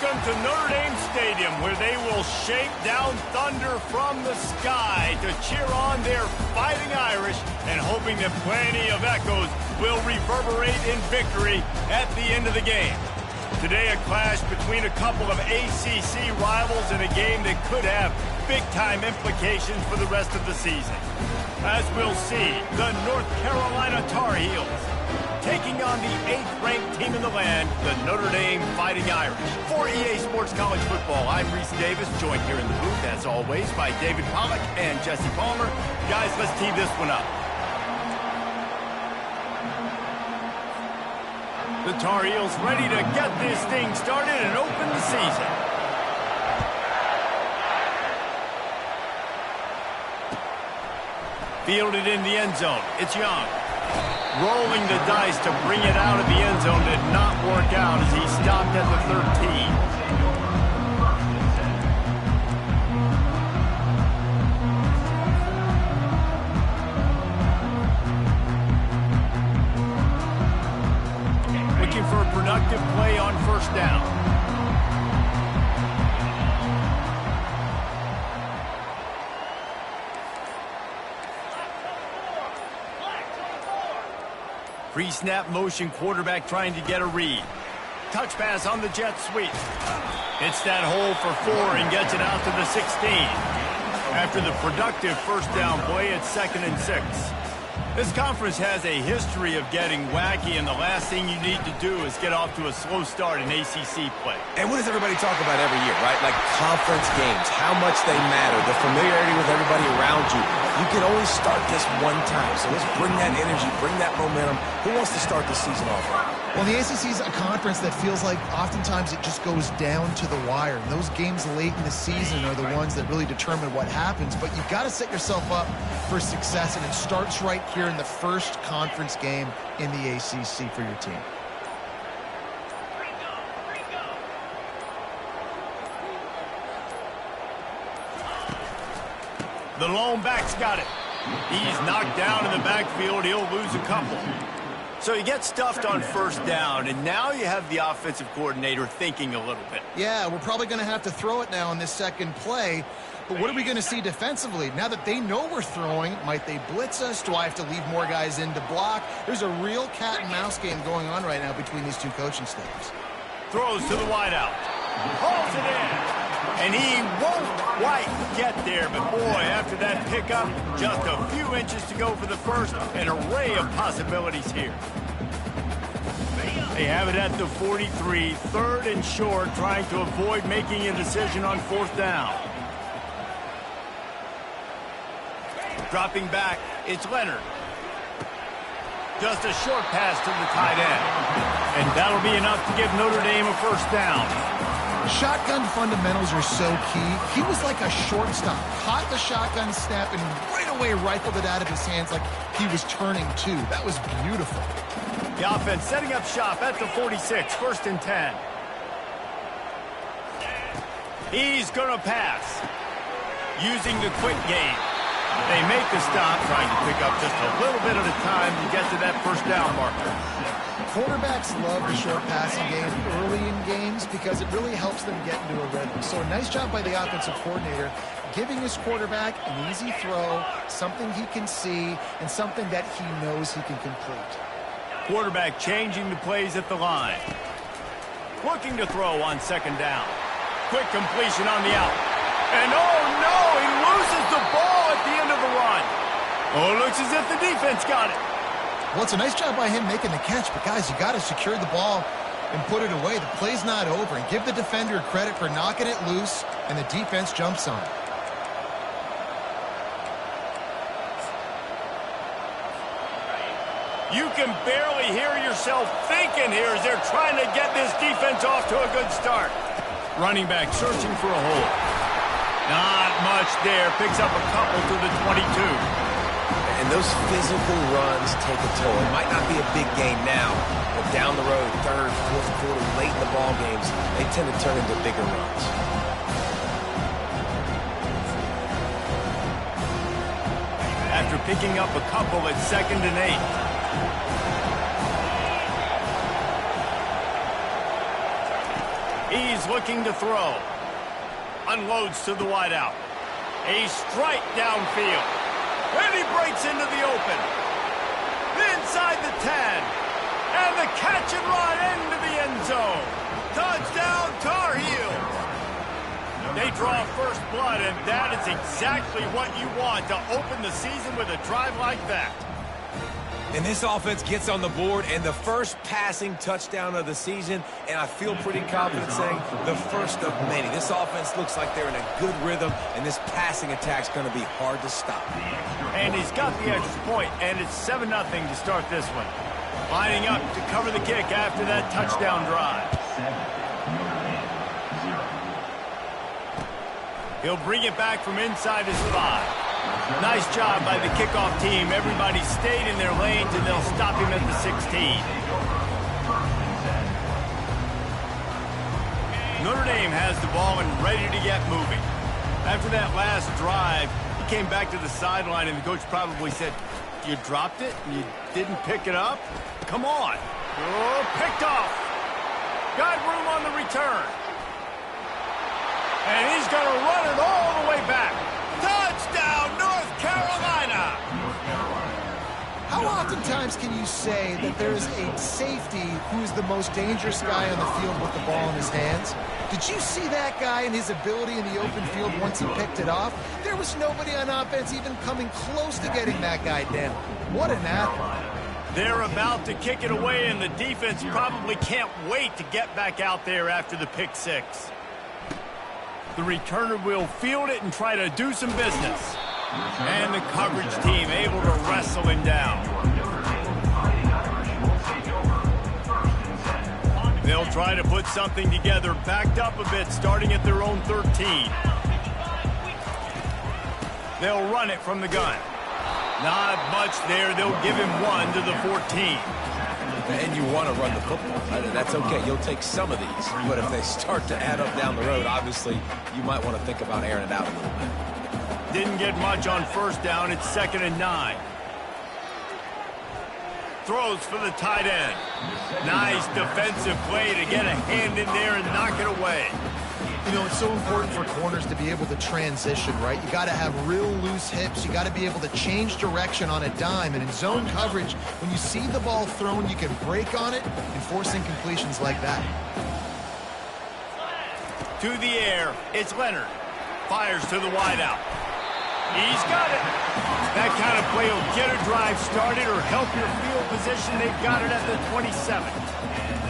Welcome to Notre Dame Stadium, where they will shake down thunder from the sky to cheer on their Fighting Irish and hoping that plenty of echoes will reverberate in victory at the end of the game. Today, a clash between a couple of ACC rivals in a game that could have big-time implications for the rest of the season. As we'll see, the North Carolina Tar Heels taking on the 8th-ranked team in the land, the Notre Dame Fighting Irish. For EA Sports College Football, I'm Reese Davis, joined here in the booth, as always, by David Pollack and Jesse Palmer. Guys, let's tee this one up. The Tar Heels ready to get this thing started and open the season. Fielded in the end zone. It's Young. Rolling the dice to bring it out of the end zone did not work out as he stopped at the 13. Looking for a productive play on first down. Pre-snap motion, quarterback trying to get a read. Touch pass on the jet sweep. Hits that hole for 4 and gets it out to the 16. After the productive first down play, it's 2nd and 6. This conference has a history of getting wacky, and the last thing you need to do is get off to a slow start in ACC play. And what does everybody talk about every year, right? Like conference games, how much they matter, the familiarity with everybody around you. You can only start this one time, so let's bring that energy, bring that momentum. Who wants to start the season off right? Well, the ACC is a conference that feels like oftentimes it just goes down to the wire. And those games late in the season are the ones that really determine what happens. But you've got to set yourself up for success, and it starts right here in the first conference game in the ACC for your team. The lone back's got it. He's knocked down in the backfield. He'll lose a couple. So you get stuffed on first down, and now you have the offensive coordinator thinking a little bit. Yeah, we're probably going to have to throw it now in this second play. But what are we going to see defensively? Now that they know we're throwing, might they blitz us? Do I have to leave more guys in to block? There's a real cat-and-mouse game going on right now between these two coaching staffs. Throws to the wideout. Hauls it in. And he won't quite get there, but boy, after that pickup, just a few inches to go for the first, an array of possibilities here. They have it at the 43, 3rd and short, trying to avoid making a decision on 4th down. Dropping back, it's Leonard. Just a short pass to the tight end. And that'll be enough to give Notre Dame a first down. Shotgun fundamentals are so key. He was like a shortstop. Caught the shotgun snap and right away rifled it out of his hands like he was turning too. That was beautiful. The offense setting up shop at the 46, 1st and 10. He's going to pass. Using the quick game. They make the stop, trying to pick up just a little bit at a time to get to that first down marker. Quarterbacks love the short passing game early in games because it really helps them get into a rhythm. So a nice job by the offensive coordinator giving his quarterback an easy throw, something he can see, and something that he knows he can complete. Quarterback changing the plays at the line. Looking to throw on 2nd down. Quick completion on the out. And oh no, he loses the ball at the end of the run. Oh, it looks as if the defense got it. Well, it's a nice job by him making the catch, but guys, you got to secure the ball and put it away. The play's not over, and give the defender credit for knocking it loose, and the defense jumps on it. You can barely hear yourself thinking here as they're trying to get this defense off to a good start. Running back searching for a hole. Not much there. Picks up a couple to the 22. And those physical runs take a toll. It might not be a big game now, but down the road, 3rd, 4th quarter, late in the ball games, they tend to turn into bigger runs. After picking up a couple at 2nd and 8. He's is looking to throw. Unloads to the wideout. A strike downfield. And he breaks into the open. Inside the 10. And the catch and run into the end zone. Touchdown, Tar Heels. They draw first blood, and that is exactly what you want to open the season with a drive like that. And this offense gets on the board, and the first passing touchdown of the season, and I feel pretty confident saying the first of many. This offense looks like they're in a good rhythm, and this passing attack's going to be hard to stop. And he's got the extra point, and it's 7-0 to start this one. Lining up to cover the kick after that touchdown drive. He'll bring it back from inside his 5. Nice job by the kickoff team. Everybody stayed in their lanes, and they'll stop him at the 16. Notre Dame has the ball and ready to get moving. After that last drive, he came back to the sideline, and the coach probably said, "You dropped it? You didn't pick it up? Come on." Oh, picked off. Got room on the return. And he's going to run it all the way back. Touchdown, North Carolina! How oftentimes can you say that there is a safety who's the most dangerous guy on the field with the ball in his hands? Did you see that guy and his ability in the open field once he picked it off? There was nobody on offense even coming close to getting that guy down. What an athlete. They're about to kick it away, and the defense probably can't wait to get back out there after the pick 6. The returner will field it and try to do some business. And the coverage team able to wrestle him down. They'll try to put something together, backed up a bit, starting at their own 13. They'll run it from the gun. Not much there. They'll give him 1 to the 14. And you want to run the football. That's okay. You'll take some of these. But if they start to add up down the road, obviously, you might want to think about airing it out a little bit. Didn't get much on first down. It's 2nd and 9. Throws for the tight end. Nice defensive play to get a hand in there and knock it away. You know, it's so important for corners to be able to transition, right? You got to have real loose hips. You got to be able to change direction on a dime. And in zone coverage, when you see the ball thrown, you can break on it and force incompletions like that. To the air, it's Leonard. Fires to the wideout. He's got it. That kind of play will get a drive started or help your field position. They've got it at the 27.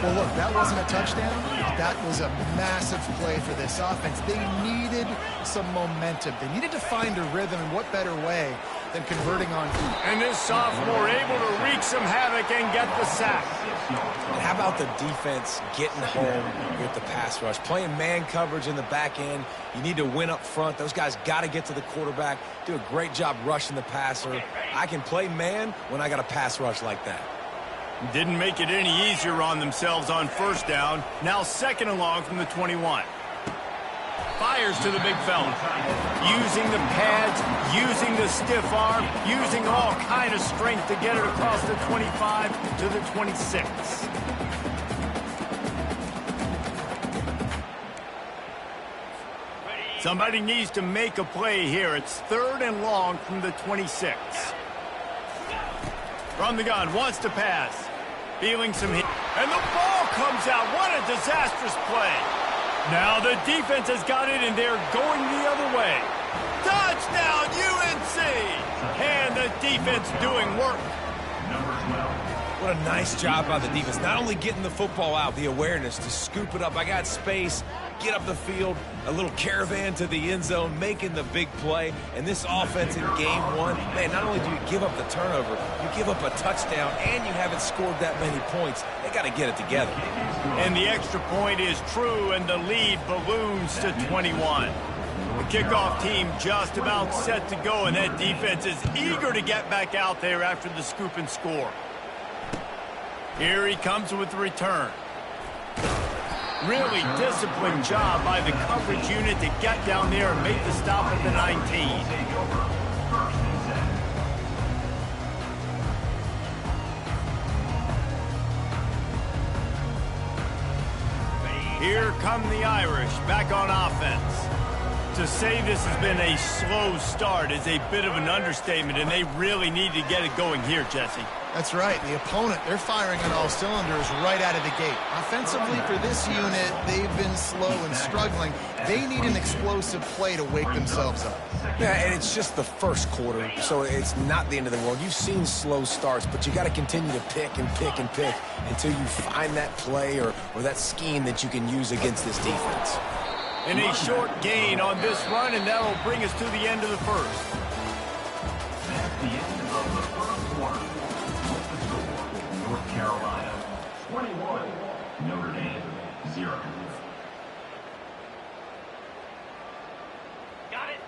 Well, look, that wasn't a touchdown. That was a massive play for this offense. They needed some momentum. They needed to find a rhythm, and what better way than converting on feet. And this sophomore able to wreak some havoc and get the sack. And how about the defense getting home with the pass rush? Playing man coverage in the back end. You need to win up front. Those guys got to get to the quarterback. Do a great job rushing the passer. I can play man when I got a pass rush like that. Didn't make it any easier on themselves on first down. Now 2nd and long from the 21. Fires to the big fella. Using the pads, using the stiff arm, using all kind of strength to get it across the 25 to the 26. Somebody needs to make a play here. It's 3rd and long from the 26. From the gun, wants to pass. Feeling some hit. And the ball comes out. What a disastrous play. Now the defense has got it, and they're going the other way. Touchdown, UNC! And the defense doing work. What a nice job by the defense. Not only getting the football out, the awareness to scoop it up. I got space, get up the field, a little caravan to the end zone, making the big play. And this offense in game 1, man, not only do you give up the turnover, you give up a touchdown, and you haven't scored that many points. They got to get it together. And the extra point is true, and the lead balloons to 21. The kickoff team just about set to go, and that defense is eager to get back out there after the scoop and score. Here he comes with the return. Really disciplined job by the coverage unit to get down there and make the stop at the 19. Here come the Irish back on offense. To say this has been a slow start is a bit of an understatement, and they really need to get it going here, Jesse. That's right. The opponent, they're firing on all cylinders right out of the gate. Offensively, for this unit, they've been slow and struggling. They need an explosive play to wake themselves up. Yeah, and it's just the first quarter, so it's not the end of the world. You've seen slow starts, but you got to continue to pick and pick and pick until you find that play or that scheme that you can use against this defense. And a short gain on this run, and that'll bring us to the end of the first. That's the end of the first quarter. North Carolina, 21. Notre Dame, 0.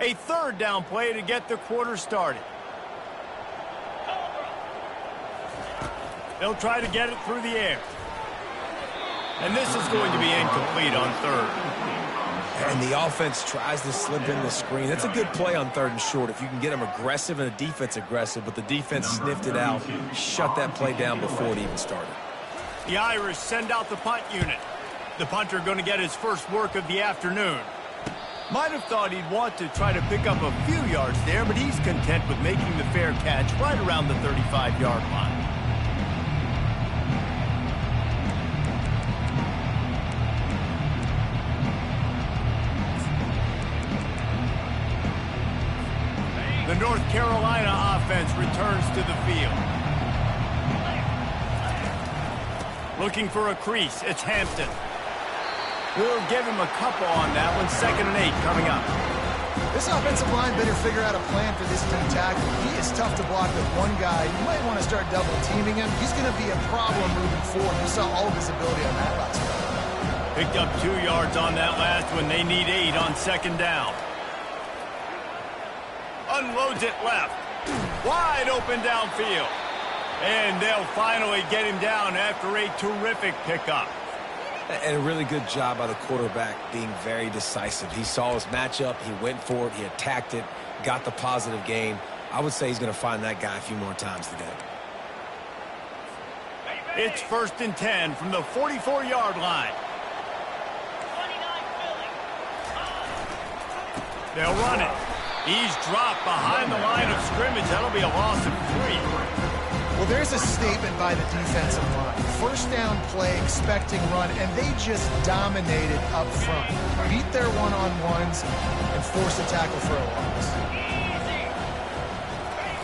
A third down play to get the quarter started. They'll try to get it through the air. And this is going to be incomplete on third. And the offense tries to slip in the screen. That's a good play on third and short if you can get them aggressive and the defense aggressive, but the defense sniffed it out, shut that play down before it even started. The Irish send out the punt unit. The punter going to get his first work of the afternoon. Might have thought he'd want to try to pick up a few yards there, but he's content with making the fair catch right around the 35-yard line. The North Carolina offense returns to the field. Looking for a crease, it's Hampton. We'll give him a couple on that one. 2nd and 8 coming up. This offensive line better figure out a plan for this team tackle. He is tough to block with one guy. You might want to start double teaming him. He's going to be a problem moving forward. You saw all of his ability on that last one. Picked up 2 yards on that last one. They need 8 on 2nd down. Unloads it left. Wide open downfield. And they'll finally get him down after a terrific pickup. And a really good job by the quarterback being very decisive. He saw his matchup, he went for it, he attacked it, got the positive gain. I would say he's going to find that guy a few more times today. It's 1st and 10 from the 44-yard line. They'll run it. He's dropped behind the line of scrimmage. That'll be a loss of 3. Well, there's a statement by the defensive line. First down play, expecting run, and they just dominated up front. Beat their one-on-ones and force a tackle for a loss.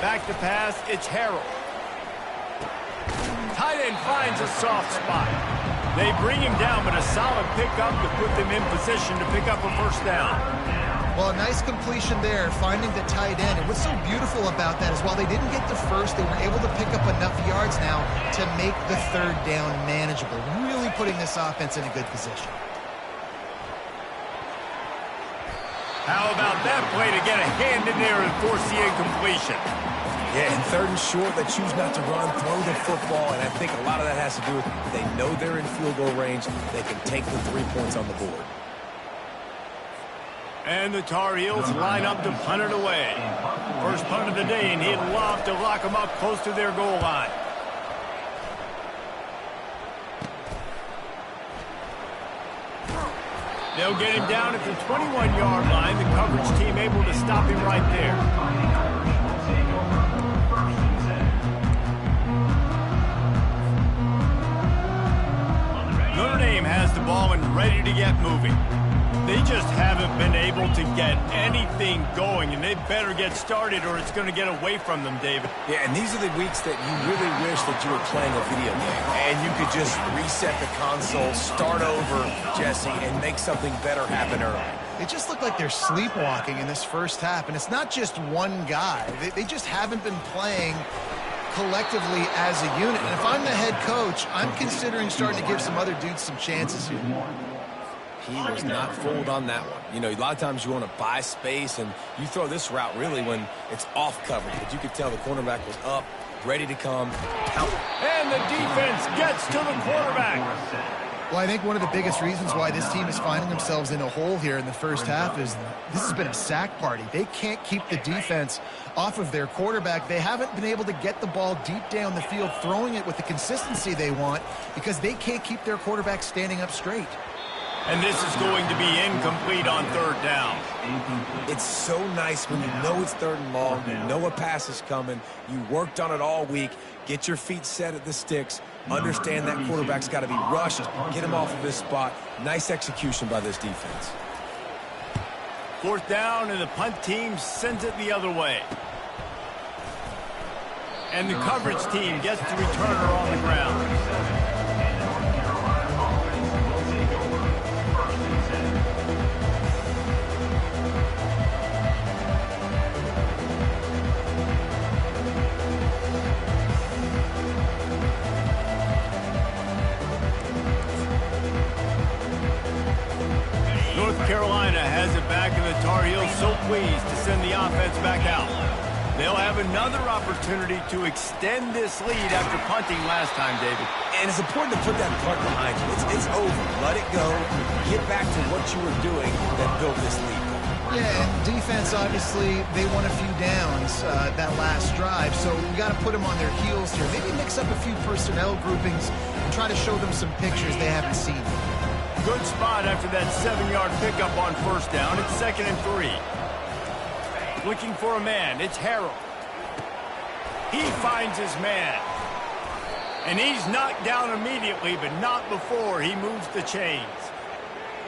Back to pass, it's Harrell. Tight end finds a soft spot. They bring him down, but a solid pickup to put them in position to pick up a first down. Well, a nice completion there, finding the tight end. And what's so beautiful about that is while they didn't get the first, they were able to pick up enough yards now to make the 3rd down manageable, really putting this offense in a good position. How about that play to get a hand in there and force the incompletion? Yeah, and 3rd and short, they choose not to run, throw the football, and I think a lot of that has to do with they know they're in field goal range. They can take the 3 points on the board. And the Tar Heels line up to punt it away. First punt of the day, and he'd love to lock them up close to their goal line. They'll get him down at the 21-yard line. The coverage team able to stop him right there. Notre Dame has the ball and ready to get moving. They just haven't been able to get anything going, and they better get started or it's going to get away from them, David. Yeah, and these are the weeks that you really wish that you were playing a video game and you could just reset the console, start over, Jesse, and make something better happen early. It just looked like they're sleepwalking in this first half, and it's not just one guy. They just haven't been playing collectively as a unit. And if I'm the head coach, I'm considering starting to give some other dudes some chances here. He was not fooled on that one. You know, a lot of times you want to buy space, and you throw this route really when it's off coverage. But you could tell the cornerback was up, ready to come. And the defense gets to the quarterback. Well, I think one of the biggest reasons why this team is finding themselves in a hole here in the first half is this has been a sack party. They can't keep the defense off of their quarterback. They haven't been able to get the ball deep down the field, throwing it with the consistency they want because they can't keep their quarterback standing up straight. And this is going to be incomplete on third down. It's so nice when you know it's third and long, you know a pass is coming, you worked on it all week, get your feet set at the sticks, understand that quarterback's got to be rushed, get him off of his spot. Nice execution by this defense. Fourth down, and the punt team sends it the other way. And the coverage team gets the returner on the ground. North Carolina has it back, and the Tar Heels so pleased to send the offense back out. They'll have another opportunity to extend this lead after punting last time, David. And it's important to put that punt behind you. It's over. Let it go. Get back to what you were doing that built this lead. Yeah, and defense, obviously, they won a few downs that last drive, so you got to put them on their heels here. Maybe mix up a few personnel groupings and try to show them some pictures they haven't seen. Good spot after that 7-yard pickup on first down. It's 2nd and 3. Looking for a man. It's Harrell. He finds his man. And he's knocked down immediately, but not before he moves the chains.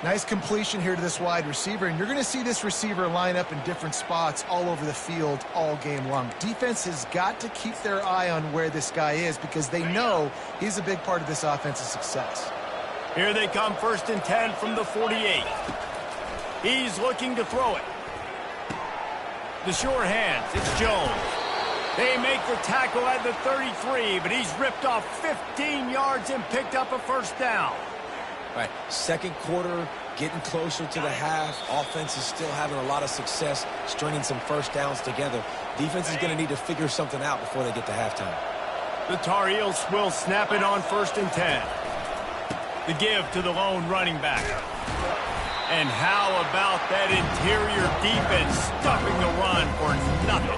Nice completion here to this wide receiver, and you're going to see this receiver line up in different spots all over the field all game long. Defense has got to keep their eye on where this guy is because they know he's a big part of this offense's success. Here they come, 1st and 10 from the 48. He's looking to throw it. The short hands, it's Jones. They make the tackle at the 33, but he's ripped off 15 yards and picked up a first down. All right, second quarter, getting closer to the half. Offense is still having a lot of success stringing some first downs together. Defense is going to need to figure something out before they get to halftime. The Tar Heels will snap it on 1st and 10. The give to the lone running back. And how about that interior defense stuffing the run for nothing?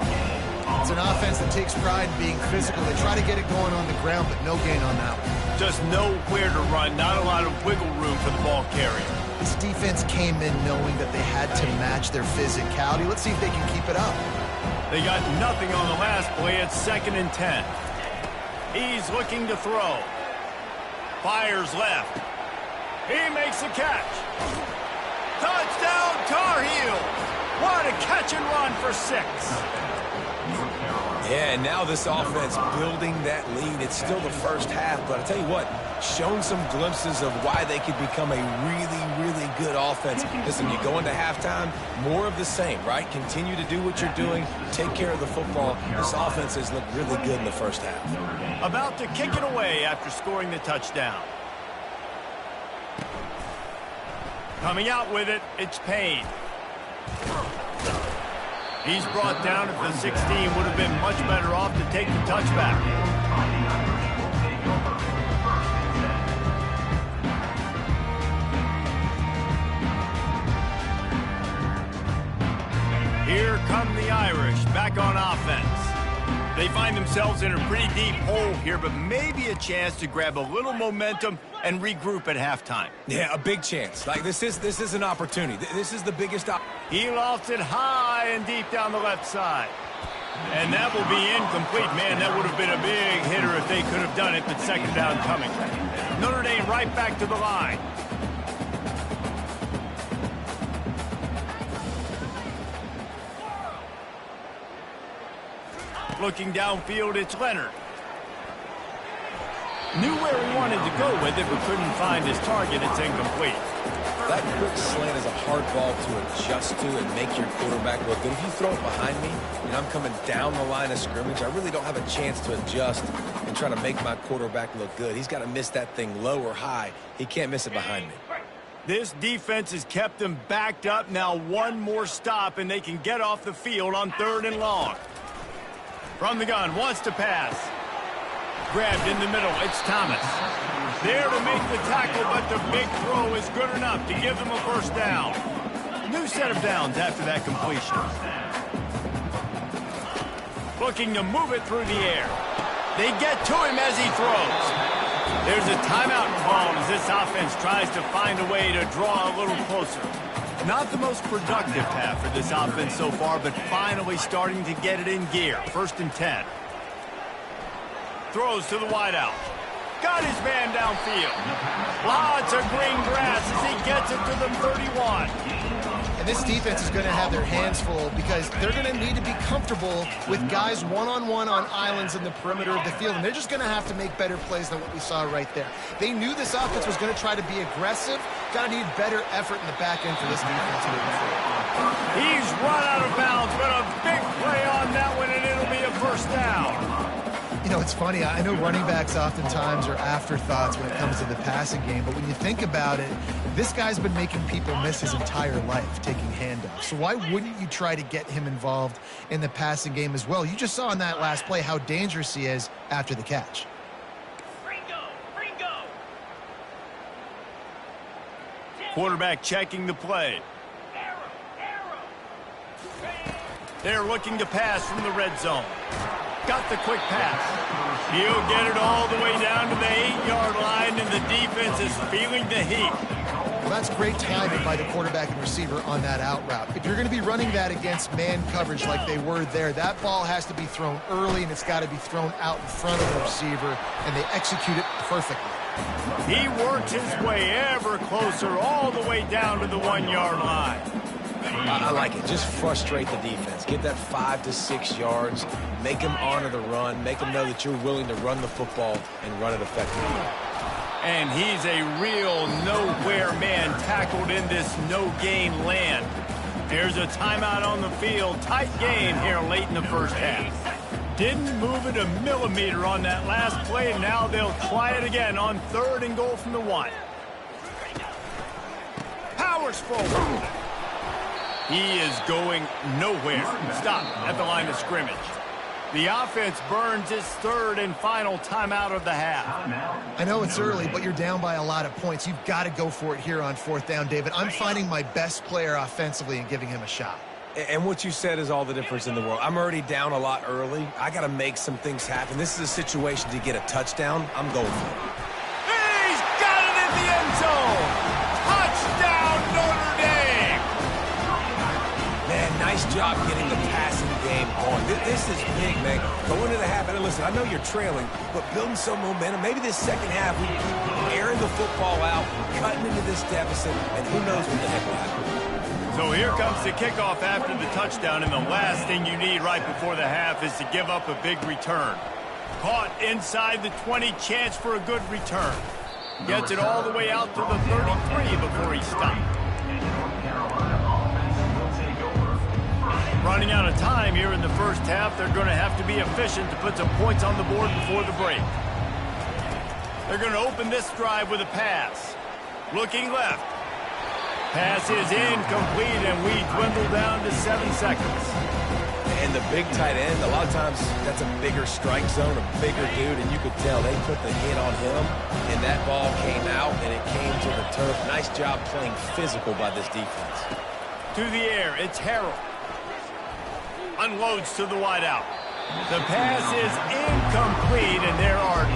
It's an offense that takes pride in being physical. They try to get it going on the ground, but no gain on that one. Just nowhere to run, not a lot of wiggle room for the ball carrier. This defense came in knowing that they had to match their physicality. Let's see if they can keep it up. They got nothing on the last play. It's 2nd and 10. He's looking to throw. Fires left. He makes a catch. Touchdown, Tar Heels. What a catch and run for 6. Yeah, and now this offense building that lead. It's still the first half, but I tell you what, shown some glimpses of why they could become a really, really good offense. Listen, you go into halftime, more of the same, right? Continue to do what you're doing, take care of the football. This offense has looked really good in the first half. About to kick it away after scoring the touchdown. Coming out with it, it's Payne. He's brought down at the 16. Would have been much better off to take the touchback. Here come the Irish back on offense. They find themselves in a pretty deep hole here, but maybe a chance to grab a little momentum and regroup at halftime. Yeah, a big chance. Like this is an opportunity. This is the biggest He lofts it high and deep down the left side. And that will be incomplete. Man, that would have been a big hitter if they could have done it, but 2nd down coming. Notre Dame right back to the line. Looking downfield, it's Leonard. Knew where he wanted to go with it, but couldn't find his target. It's incomplete. That quick slant is a hard ball to adjust to and make your quarterback look good. If you throw it behind me and I'm coming down the line of scrimmage, I really don't have a chance to adjust and try to make my quarterback look good. He's got to miss that thing low or high. He can't miss it behind me. This defense has kept them backed up. Now one more stop, and they can get off the field on 3rd and long. From the gun, wants to pass. Grabbed in the middle, it's Thomas. There to make the tackle, but the big throw is good enough to give them a first down. New set of downs after that completion. Looking to move it through the air. They get to him as he throws. There's a timeout called as this offense tries to find a way to draw a little closer. Not the most productive half for this offense so far, but finally starting to get it in gear. 1st and 10. Throws to the wideout. Got his man downfield. Lots of green grass as he gets it to the 31. And this defense is going to have their hands full because they're going to need to be comfortable with guys one-on-one on islands in the perimeter of the field. And they're just going to have to make better plays than what we saw right there. They knew this offense was going to try to be aggressive. Got to need better effort in the back end for this defense moving forward. He's run out of bounds, but a big play on that one, and it'll be a 1st down. You know, it's funny. I know running backs oftentimes are afterthoughts when it comes to the passing game, but when you think about it, this guy's been making people miss his entire life taking handoffs. So why wouldn't you try to get him involved in the passing game as well? You just saw in that last play how dangerous he is after the catch. Quarterback checking the play. They're looking to pass from the red zone. Got the quick pass. He'll get it all the way down to the 8-yard line, and the defense is feeling the heat. Well, that's great timing by the quarterback and receiver on that out route. If you're going to be running that against man coverage like they were there, that ball has to be thrown early, and it's got to be thrown out in front of the receiver, and they execute it perfectly. He works his way ever closer all the way down to the 1-yard line. I like it. Just frustrate the defense. Get that 5 to 6 yards. Make them honor the run. Make them know that you're willing to run the football and run it effectively. And he's a real nowhere man tackled in this no-gain land. There's a timeout on the field. Tight game here late in the 1st half. Didn't move it a millimeter on that last play, and now they'll try it again on 3rd and goal from the 1. Powers forward. He is going nowhere. Stop at the line of scrimmage. The offense burns its 3rd and final timeout of the half. I know it's early, but you're down by a lot of points. You've got to go for it here on 4th down, David. I'm finding my best player offensively and giving him a shot. And what you said is all the difference in the world. I'm already down a lot early. I got to make some things happen. This is a situation to get a touchdown. I'm going for it. He's got it in the end zone. Touchdown, Notre Dame. Man, nice job getting the passing game going. This is big, man. Go into the half, and listen, I know you're trailing, but building some momentum. Maybe this 2nd half, we keep airing the football out, cutting into this deficit, and who knows what the heck will happen. So here comes the kickoff after the touchdown, and the last thing you need right before the half is to give up a big return. Caught inside the 20, chance for a good return. Gets it all the way out to the 33 before he stopped. Running out of time here in the 1st half, they're going to have to be efficient to put some points on the board before the break. They're going to open this drive with a pass. Looking left. Pass is incomplete, and we dwindle down to 7 seconds. And the big tight end, a lot of times that's a bigger strike zone, a bigger dude, and you could tell they put the hit on him, and that ball came out, and it came to the turf. Nice job playing physical by this defense. To the air, it's Harrell. Unloads to the wideout. The pass is incomplete, and there are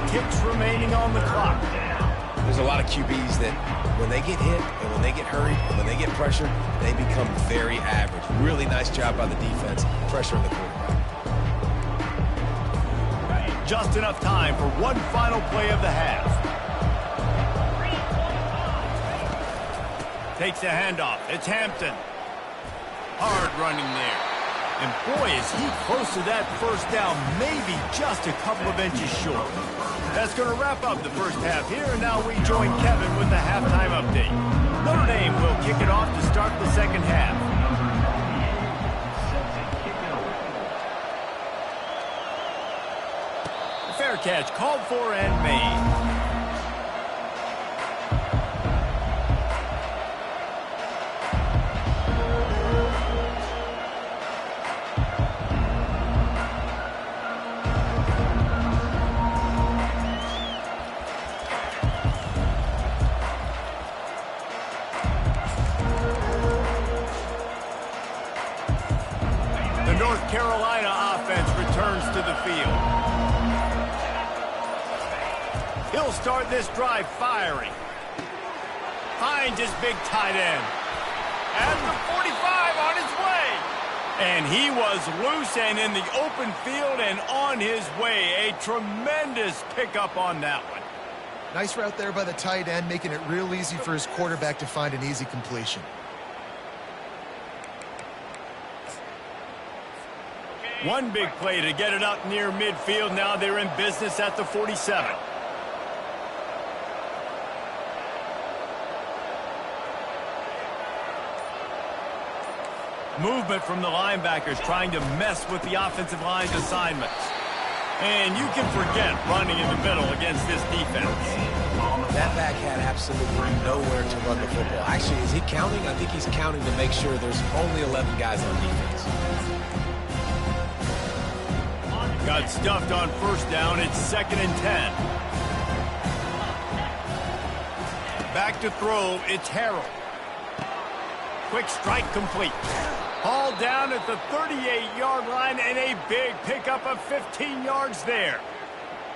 2 ticks remaining on the clock. There's a lot of QBs that when they get hit and when they get hurried and when they get pressured, they become very average. Really nice job by the defense, pressuring the quarterback. Just enough time for one final play of the half. Takes the handoff. It's Hampton. Hard running there. And boy, is he close to that 1st down, maybe just a couple of inches short. That's going to wrap up the 1st half here, and now we join Kevin with the halftime update. Notre Dame will kick it off to start the 2nd half. Fair catch called for and made. North Carolina offense returns to the field. He'll start this drive firing. Finds his big tight end. At the 45 on his way. And he was loose and in the open field and on his way. A tremendous pickup on that one. Nice route there by the tight end, making it real easy for his quarterback to find an easy completion. One big play to get it up near midfield. Now they're in business at the 47. Movement from the linebackers trying to mess with the offensive line's assignments. And you can forget running in the middle against this defense. That back had absolutely nowhere to run the football. Actually, is he counting? I think he's counting to make sure there's only 11 guys on defense. Got stuffed on first down. It's 2nd and 10. Back to throw. It's Harrell. Quick strike complete. Hauled down at the 38-yard line and a big pickup of 15 yards there.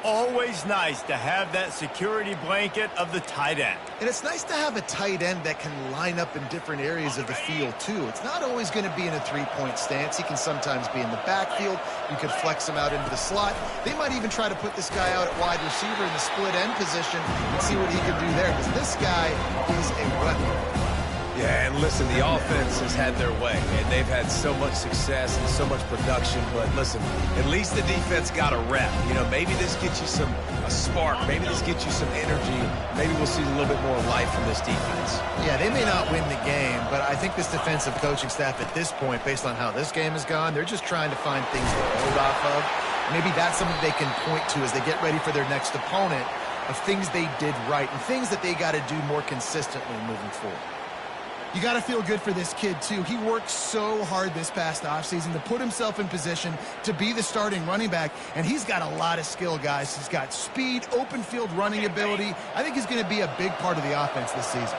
Always nice to have that security blanket of the tight end. And it's nice to have a tight end that can line up in different areas of the field, too. It's not always going to be in a three-point stance. He can sometimes be in the backfield. You could flex him out into the slot. They might even try to put this guy out at wide receiver in the split end position and see what he can do there, because this guy is a weapon. Yeah, and listen, the offense has had their way, and they've had so much success and so much production. But listen, at least the defense got a rep. You know, maybe this gets you a spark. Maybe this gets you some energy. Maybe we'll see a little bit more life from this defense. Yeah, they may not win the game, but I think this defensive coaching staff at this point, based on how this game has gone, they're just trying to find things to build off of. Maybe that's something they can point to as they get ready for their next opponent, of things they did right and things that they got to do more consistently moving forward. You got to feel good for this kid, too. He worked so hard this past offseason to put himself in position to be the starting running back, and he's got a lot of skill, guys. He's got speed, open field running ability. I think he's going to be a big part of the offense this season.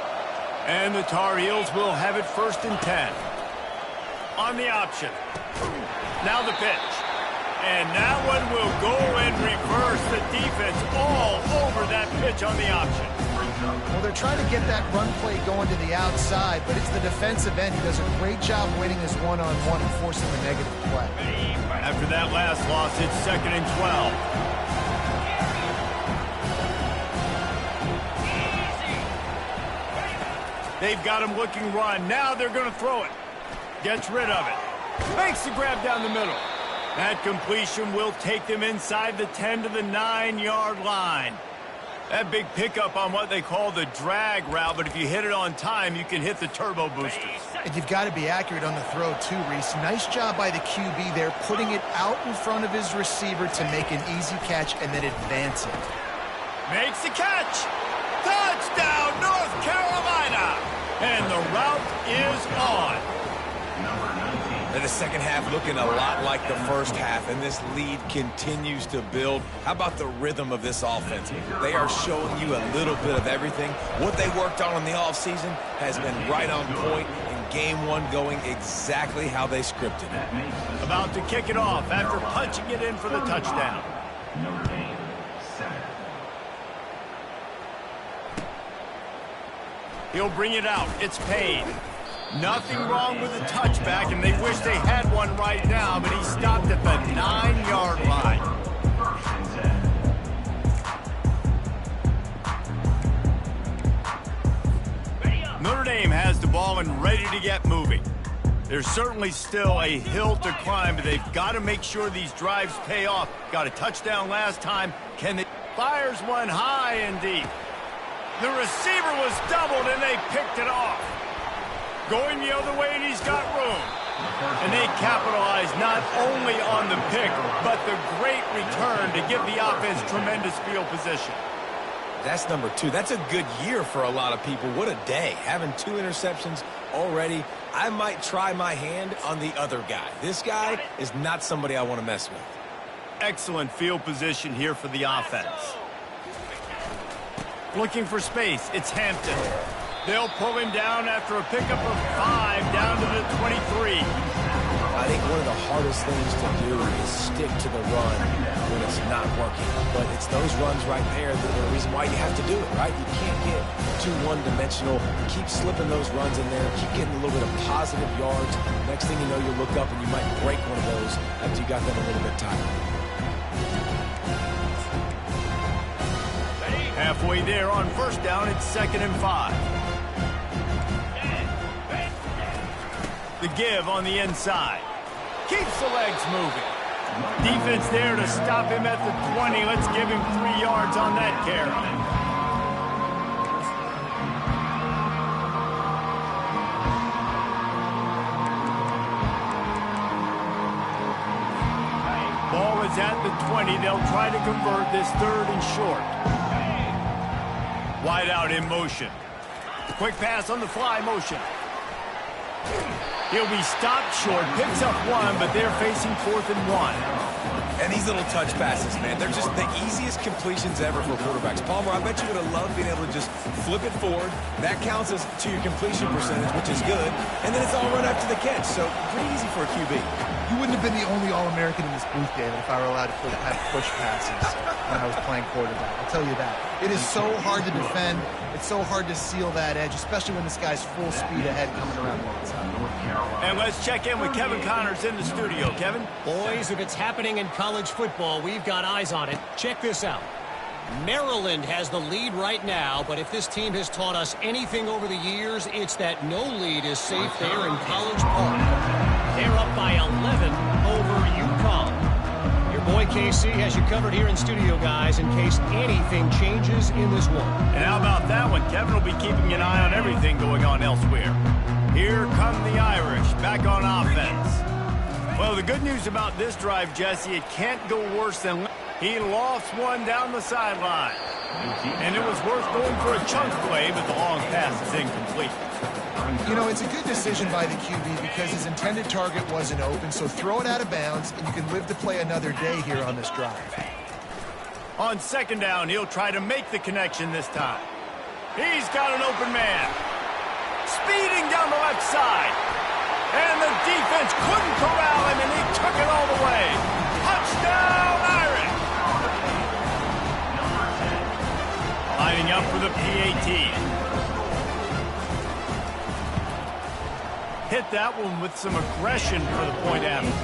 And the Tar Heels will have it 1st and 10. On the option. Now the pitch. And that one will go and reverse the defense all over that pitch on the option. Well, they're trying to get that run play going to the outside, but it's the defensive end who does a great job winning his one-on-one and forcing the negative play. After that last loss, it's 2nd and 12. They've got him looking run. Now they're going to throw it. Gets rid of it. Makes the grab down the middle. That completion will take them inside the 10 to the 9-yard line. That big pickup on what they call the drag route, but if you hit it on time, you can hit the turbo boosters. And you've got to be accurate on the throw, too, Reese. Nice job by the QB there, putting it out in front of his receiver to make an easy catch and then advance it. Makes the catch. Touchdown, North Carolina. And the route is on. And the second half looking a lot like the first half, and this lead continues to build. How about the rhythm of this offense? They are showing you a little bit of everything. What they worked on in the offseason has been right on point, and game one going exactly how they scripted it. About to kick it off after punching it in for the touchdown. Notre Dame, center. He'll bring it out. It's Payne. Nothing wrong with the touchback, and they wish they had one right now, but he stopped at the 9-yard line. Notre Dame has the ball and ready to get moving. There's certainly still a hill to climb, but they've got to make sure these drives pay off. Got a touchdown last time. Can they? Fires one high and deep. The receiver was doubled, and they picked it off. Going the other way, and he's got room. And they capitalize not only on the pick, but the great return to give the offense tremendous field position. That's number 2. That's a good year for a lot of people. What a day. Having 2 interceptions already. I might try my hand on the other guy. This guy is not somebody I want to mess with. Excellent field position here for the offense. Looking for space. It's Hampton. They'll pull him down after a pickup of 5 down to the 23. I think one of the hardest things to do is stick to the run when it's not working. But it's those runs right there that are the reason why you have to do it, right? You can't get too one-dimensional. Keep slipping those runs in there. Keep getting a little bit of positive yards. Next thing you know, you look up and you might break one of those after you got them a little bit tired. Halfway there on first down, it's 2nd and 5. The give on the inside. Keeps the legs moving. Defense there to stop him at the 20. Let's give him 3 yards on that carry. Ball is at the 20. They'll try to convert this 3rd and short. Wide out in motion. Quick pass on the fly motion. He'll be stopped short, picks up 1, but they're facing 4th and 1. And these little touch passes, man, they're just the easiest completions ever for quarterbacks. Palmer, I bet you would have loved being able to just flip it forward. That counts as to your completion percentage, which is good. And then it's all run after the catch, so pretty easy for a QB. You wouldn't have been the only All-American in this booth, David, if I were allowed to have push passes when I was playing quarterback. I'll tell you that. It is so hard to defend. It's so hard to seal that edge, especially when this guy's full speed ahead coming around the outside. And let's check in with Kevin Connors in the studio. Kevin? Boys, if it's happening in college football, we've got eyes on it. Check this out. Maryland has the lead right now, but if this team has taught us anything over the years, it's that no lead is safe there in College Park. They're up by 11 over UConn. Your boy KC has you covered here in studio, guys, in case anything changes in this one. And how about that one? Kevin will be keeping an eye on everything going on elsewhere. Here come the Irish, back on offense. Well, the good news about this drive, Jesse, it can't go worse than... He lost one down the sideline. And it was worth going for a chunk play, but the long pass is incomplete. You know, it's a good decision by the QB because his intended target wasn't open, so throw it out of bounds, and you can live to play another day here on this drive. On 2nd down, he'll try to make the connection this time. He's got an open man. Speeding down the left side. And the defense couldn't corral him, and he took it all the way. Touchdown, Irish! Lining up for the PAT. Hit that one with some aggression for the point after.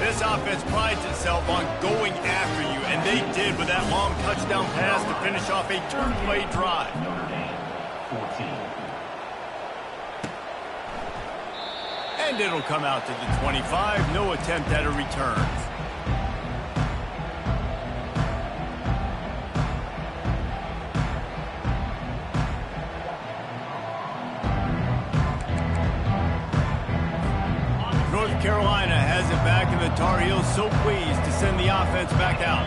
This offense prides itself on going after you, and they did with that long touchdown pass to finish off a 2-play drive. And it'll come out to the 25. No attempt at a return. North Carolina has it back, and the Tar Heels so pleased to send the offense back out.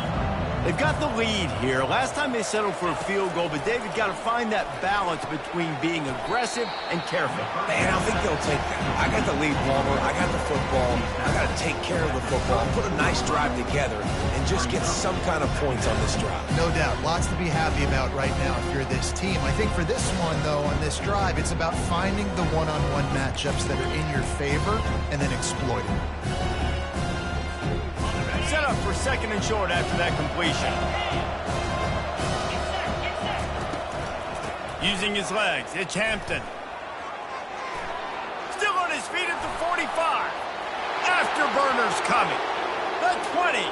They've got the lead here. Last time they settled for a field goal, but David got to find that balance between being aggressive and careful. Man, I think they'll take that. I got the lead, Palmer. I got the football. I got to take care of the football, put a nice drive together, and just get some kind of points on this drive. No doubt. Lots to be happy about right now if you're this team. I think for this one, though, on this drive, it's about finding the one-on-one matchups that are in your favor and then exploiting them. Set up for 2nd and short after that completion. Using his legs, it's Hampton. Still on his feet at the 45. Afterburners coming. The 20.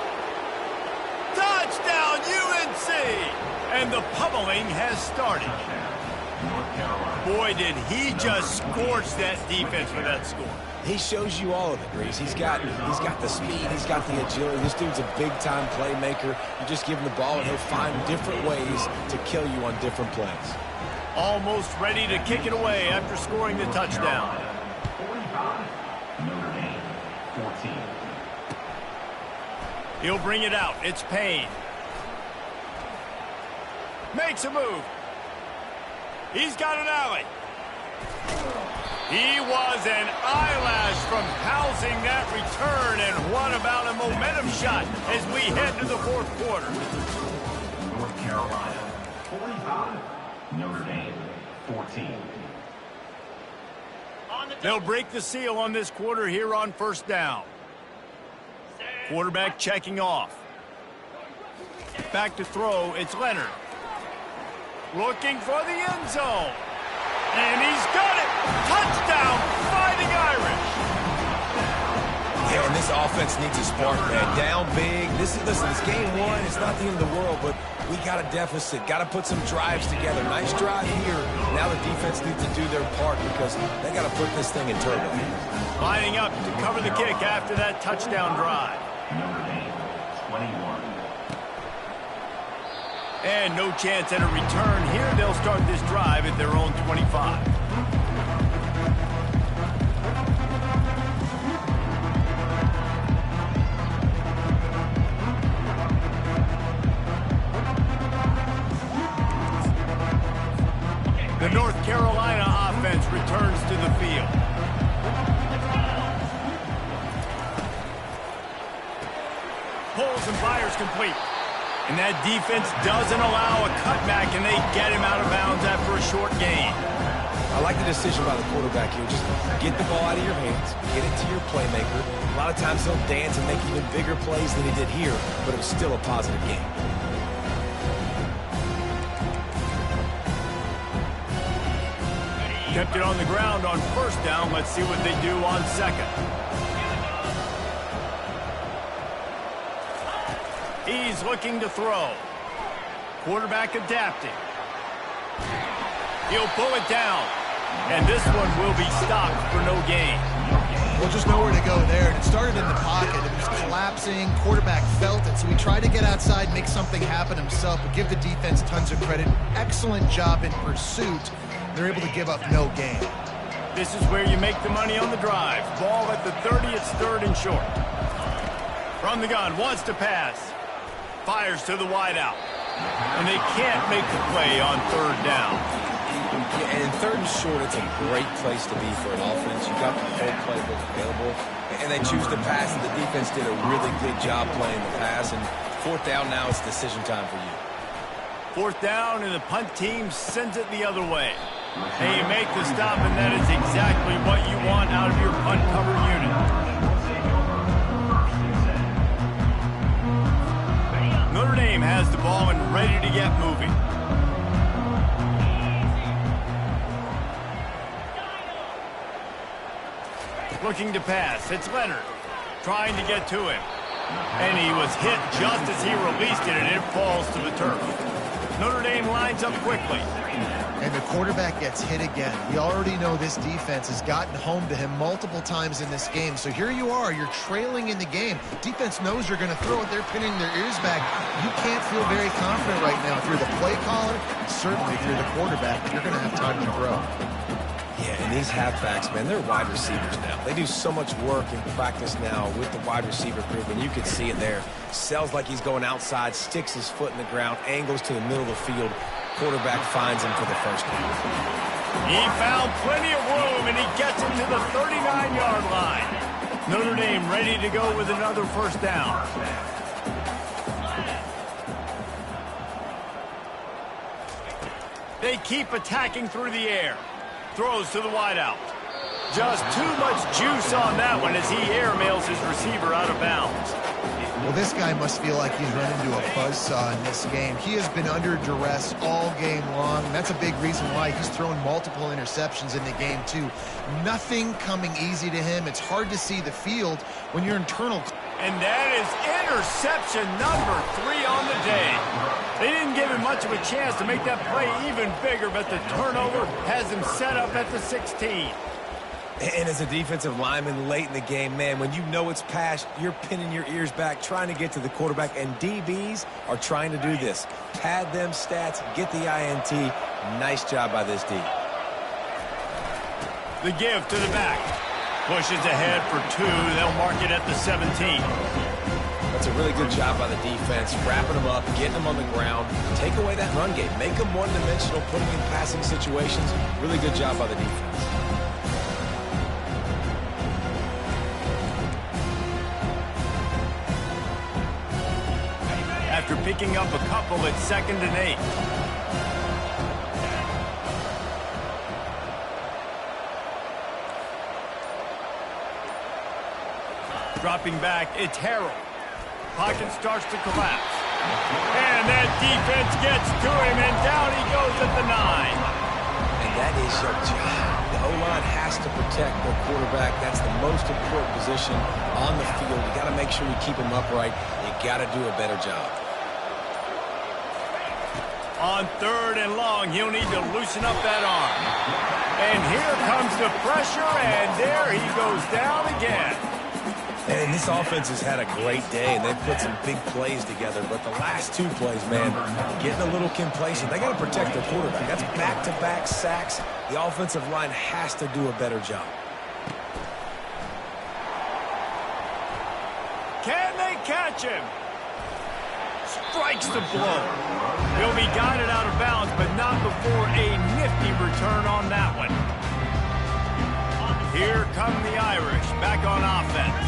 Touchdown, UNC! And the pummeling has started. Boy, did he just scorch that defense with that score. He shows you all of it, Reese. He's got the speed, he's got the agility. This dude's a big-time playmaker. You just give him the ball, and he'll find different ways to kill you on different plays. Almost ready to kick it away after scoring the touchdown. 14. He'll bring it out. It's Payne. Makes a move. He's got an alley. He was an eyelash from housing that return, and what about a momentum shot as we head to the 4th quarter? North Carolina 45, Notre Dame 14. On the They'll break the seal on this quarter here on first down. Quarterback checking off. Back to throw, it's Leonard. Looking for the end zone. And he's got it! Touchdown, Fighting Irish! Yeah, and this offense needs a spark, man. Down big. Listen, it's game one. It's not the end of the world, but we got a deficit. Got to put some drives together. Nice drive here. Now the defense needs to do their part because they got to put this thing in turbo. Lining up to cover the kick after that touchdown drive. Notre Dame, 21. And no chance at a return here. They'll start this drive at their own 25. The North Carolina offense returns to the field. Pulls and fires complete. And that defense doesn't allow a cutback, and they get him out of bounds after a short gain. I like the decision by the quarterback here. Just get the ball out of your hands, get it to your playmaker. A lot of times he'll dance and make even bigger plays than he did here, but it was still a positive game. Kept it on the ground on first down. Let's see what they do on second. He's looking to throw. Quarterback adapting. He'll pull it down. And this one will be stopped for no gain. Well, just nowhere to go there. It started in the pocket. It was collapsing. Quarterback felt it, so he tried to get outside, make something happen himself, but give the defense tons of credit. Excellent job in pursuit. They're able to give up no gain. This is where you make the money on the drive. Ball at the 30, it's third and short. From the gun, wants to pass. Fires to the wideout. And they can't make the play on third down. Yeah, and third and short, it's a great place to be for an offense. You got the whole playbook available, and they choose to pass, and the defense did a really good job playing the pass. And fourth down now, it's decision time for you. Fourth down, and the punt team sends it the other way. And you make the stop, and that is exactly what you want out of your punt cover unit. Notre Dame has the ball and ready to get moving. Looking to pass. It's Leonard trying to get to him. And he was hit just as he released it, and it falls to the turf. Notre Dame lines up quickly. And the quarterback gets hit again. We already know this defense has gotten home to him multiple times in this game. So here you are, you're trailing in the game. Defense knows you're going to throw it. They're pinning their ears back. You can't feel very confident right now through the play caller, certainly through the quarterback. You're going to have time to throw. Yeah, and these halfbacks, man, they're wide receivers now. They do so much work in practice now with the wide receiver group, and you can see it there. Sells like he's going outside, sticks his foot in the ground, angles to the middle of the field. Quarterback finds him for the first down. He found plenty of room, and he gets him to the 39-yard line. Notre Dame ready to go with another first down. They keep attacking through the air. Throws to the wideout. Just too much juice on that one as he airmails his receiver out of bounds. Well, this guy must feel like he's run into a buzzsaw in this game. He has been under duress all game long, and that's a big reason why he's thrown multiple interceptions in the game, too. Nothing coming easy to him. It's hard to see the field when you're internal. And that is interception number 3 on the day. They didn't give him much of a chance to make that play even bigger, but the turnover has him set up at the 16. And as a defensive lineman late in the game, man, when you know it's past, you're pinning your ears back, trying to get to the quarterback, and DBs are trying to do this. Pad them stats, get the INT. Nice job by this D. The give to the back. Pushes ahead for 2. They'll mark it at the 17. That's a really good job by the defense, wrapping them up, getting them on the ground. Take away that run game. Make them one-dimensional, putting in passing situations. Really good job by the defense. After picking up a couple, it's 2nd and 8. Dropping back, it's Harold. Pocket starts to collapse. And that defense gets to him, and down he goes at the 9. And that is your job. The O-line has to protect their quarterback. That's the most important position on the field. You got to make sure you keep him upright. You got to do a better job. On 3rd and long, he'll need to loosen up that arm. And here comes the pressure, and there he goes down again. And this offense has had a great day, and they've put some big plays together. But the last 2 plays, man, getting a little complacent. They got to protect their quarterback. That's back-to-back sacks. The offensive line has to do a better job. Can they catch him? Strikes the blow. He'll be guided out of bounds, but not before a nifty return on that one. Here come the Irish, back on offense.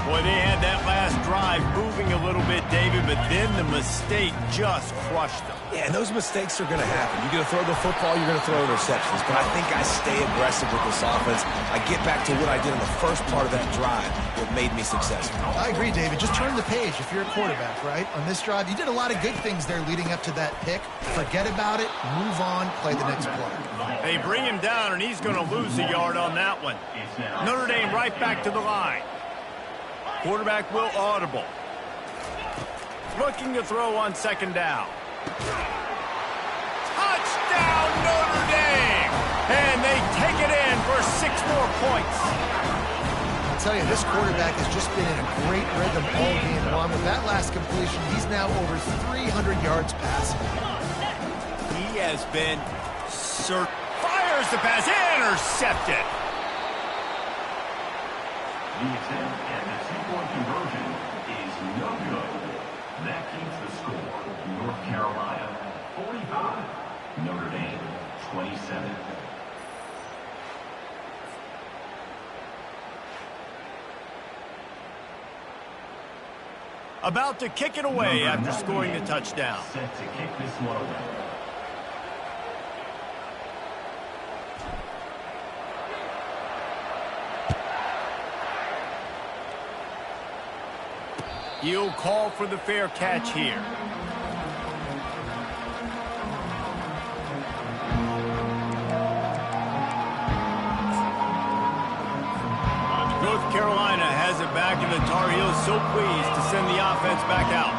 Boy, they had that last drive moving a little bit, David, but then the mistake just crushed them. Yeah, and those mistakes are going to happen. You're going to throw the football, you're going to throw interceptions. But I think I stay aggressive with this offense. I get back to what I did in the first part of that drive that made me successful. I agree, David. Just turn the page if you're a quarterback, right? On this drive, you did a lot of good things there leading up to that pick. Forget about it, move on, play the next play. They bring him down, and he's going to lose a yard on that one. Notre Dame right back to the line. Quarterback will audible. Looking to throw on 2nd down. Touchdown, Notre Dame! And they take it in for 6 more points. I'll tell you, this quarterback has just been in a great rhythm all game long. With that last completion, he's now over 300 yards passing. He has been fires the pass, intercepted. The attempt at the 2-point conversion is no good. That keeps the score. North Carolina 45, Notre Dame 27. About to kick it away after scoring the touchdown. Set to kick this one away. He'll call for the fair catch here. North Carolina has it back, and the Tar Heels so pleased to send the offense back out.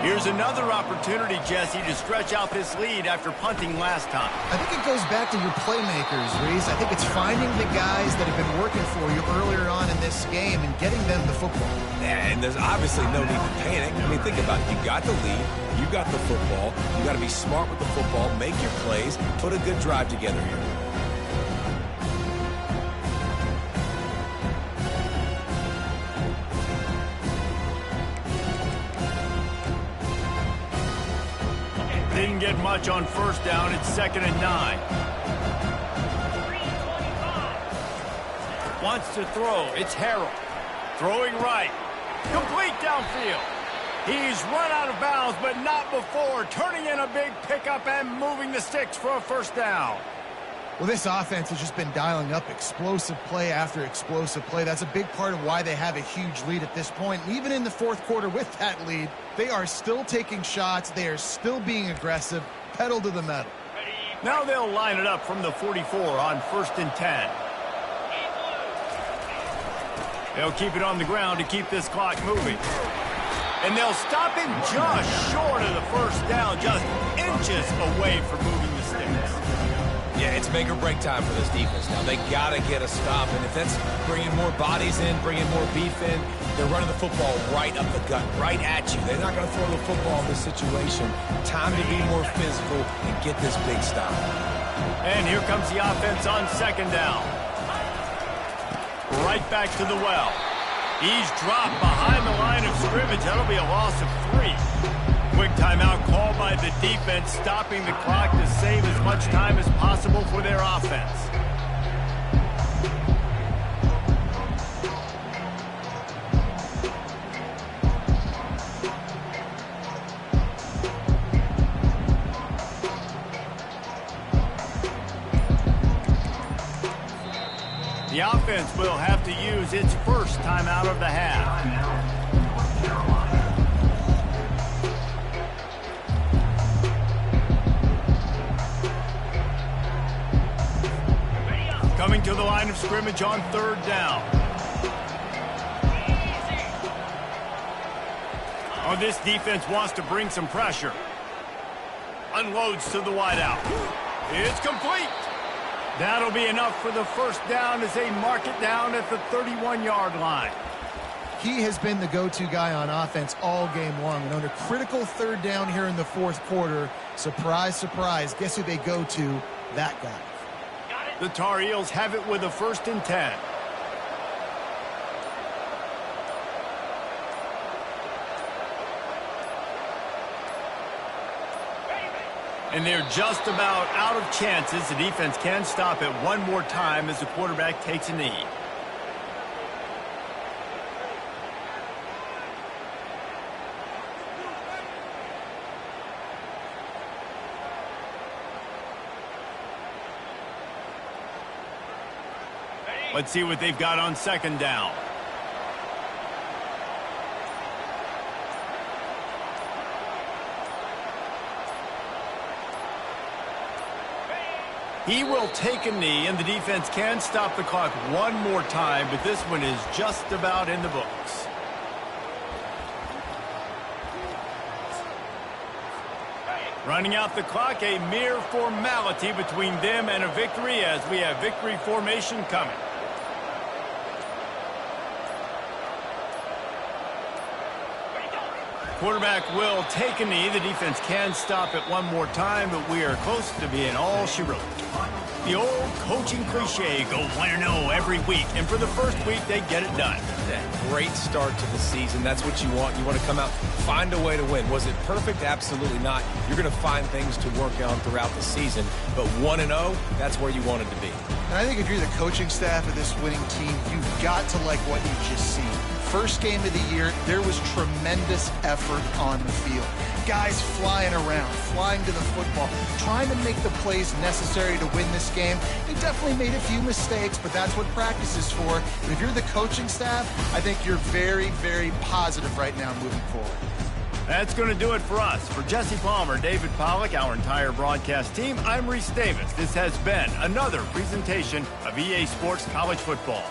Here's another opportunity, Jesse, to stretch out this lead after punting last time. I think it goes back to your playmakers, Reese. I think it's finding the guys that have been working for you earlier on in this game and getting them the football. And there's obviously no need to panic. I mean, think about it. You got the lead. You got the football. You got to be smart with the football, make your plays, put a good drive together here. Didn't get much on 1st down. It's 2nd and 9. Wants to throw. It's Harold. Throwing right. Complete downfield. He's run out of bounds, but not before turning in a big pickup and moving the sticks for a 1st down. Well, this offense has just been dialing up explosive play after explosive play. That's a big part of why they have a huge lead at this point. And even in the 4th quarter with that lead, they are still taking shots. They are still being aggressive, pedal to the metal. Now they'll line it up from the 44 on 1st and 10. They'll keep it on the ground to keep this clock moving. And they'll stop him just short of the 1st down, just inches away from moving the sticks. Yeah, it's make or break time for this defense now. They got to get a stop, and if that's bringing more bodies in, bringing more beef in, they're running the football right up the gut, right at you. They're not going to throw the football in this situation. Time to be more physical and get this big stop. And here comes the offense on 2nd down. Right back to the well. He's dropped behind the line of scrimmage. That'll be a loss of 3. Quick timeout called by the defense, stopping the clock to save as much time as possible for their offense. The offense will have to use its first timeout of the half. Coming to the line of scrimmage on third down. Oh, this defense wants to bring some pressure. Unloads to the wideout. It's complete. That'll be enough for the first down as they mark it down at the 31-yard line. He has been the go-to guy on offense all game long. And on a critical third down here in the fourth quarter, surprise, surprise, guess who they go to? That guy. The Tar Heels have it with a 1st and 10. And they're just about out of chances. The defense can stop it one more time as the quarterback takes a knee. Let's see what they've got on 2nd down. He will take a knee, and the defense can stop the clock one more time, but this one is just about in the books. Running out the clock, a mere formality between them and a victory as we have victory formation coming. Quarterback will take a knee. The defense can stop it one more time, but we are close to being all she wrote. The old coaching cliche, go 1-0 every week, and for the first week, they get it done. Great start to the season. That's what you want. You want to come out, find a way to win. Was it perfect? Absolutely not. You're going to find things to work on throughout the season, but 1-0, that's where you wanted to be. And I think if you're the coaching staff of this winning team, you've got to like what you've just seen. First game of the year, there was tremendous effort on the field. Guys flying around, flying to the football, trying to make the plays necessary to win this game. They definitely made a few mistakes, but that's what practice is for. And if you're the coaching staff, I think you're very, very positive right now moving forward. That's going to do it for us. For Jesse Palmer, David Pollack, our entire broadcast team, I'm Reese Davis. This has been another presentation of EA Sports College Football.